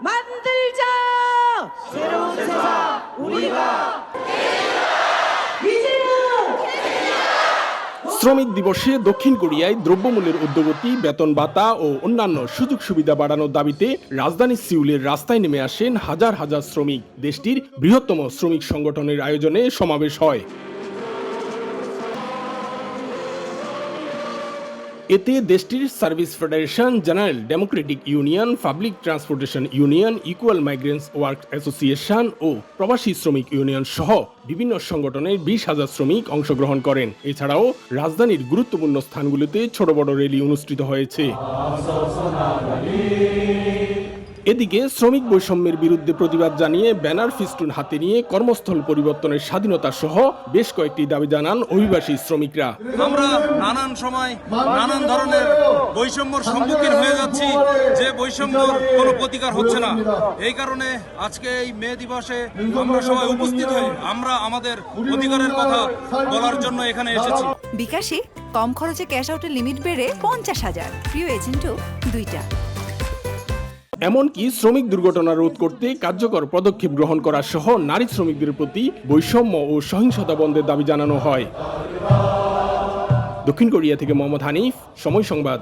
만들자 새로운 세상 우리가 শ্রমিক দিবসে দক্ষিণ কোরিয়ায় দ্রব্যমূল্যের ঊর্ধ্বগতি, বেতন ভাতা ও অন্যান্য সুযোগ সুবিধা বাড়ানোর দাবিতে রাজধানী সিউলের রাস্তায় নেমে আসেন হাজার হাজার শ্রমিক। দেশটির বৃহত্তম শ্রমিক সংগঠনের আয়োজনে সমাবেশ হয়। এতে দেশটির service federation, general democratic union, public transportation union, equal migrants work association ও প্রবাসী শ্রমিক ইউনিয়ন সহ বিভিন্ন সংগঠনের 20,000 শ্রমিক অংশগ্রহণ করেন। এছাড়াও রাজধানীর গুরুত্বপূর্ণ স্থানগুলিতে ছোট বড় র্যালি অনুষ্ঠিত হয়েছে। এদিকে শ্রমিক বৈষম্যের বিরুদ্ধে প্রতিবাদ জানিয়ে ব্যানার ফিস্টুন হাতে নিয়ে কর্মস্থল পরিবর্তনের স্বাধীনতা সহ বেশ কয়েকটি দাবি জানান অভিবাসী শ্রমিকরা। আমরা নানান সময় নানান ধরনের বৈষম্যর সম্মুখীন হয়ে যাচ্ছি, যে বৈষম্যর কোনো প্রতিকার হচ্ছে না। এই কারণে আজকে এই মে দিবসে আমরা সবাই উপস্থিত হয়ে আমরা আমাদের অধিকারের কথা বলার জন্য এখানে এসেছি। বিকাশে কম খরচে ক্যাশ আউটের লিমিট বেড়ে 50,000, প্রিয় এজেন্টও 2টা। এমনকি শ্রমিক দুর্ঘটনা রোধ করতে কার্যকর পদক্ষেপ গ্রহণ করা সহ নারী শ্রমিকদের প্রতি বৈষম্য ও সহিংসতা বন্ধের দাবি জানানো হয়। দক্ষিণ কোরিয়া থেকে মোহাম্মদ হানিফ, সময় সংবাদ।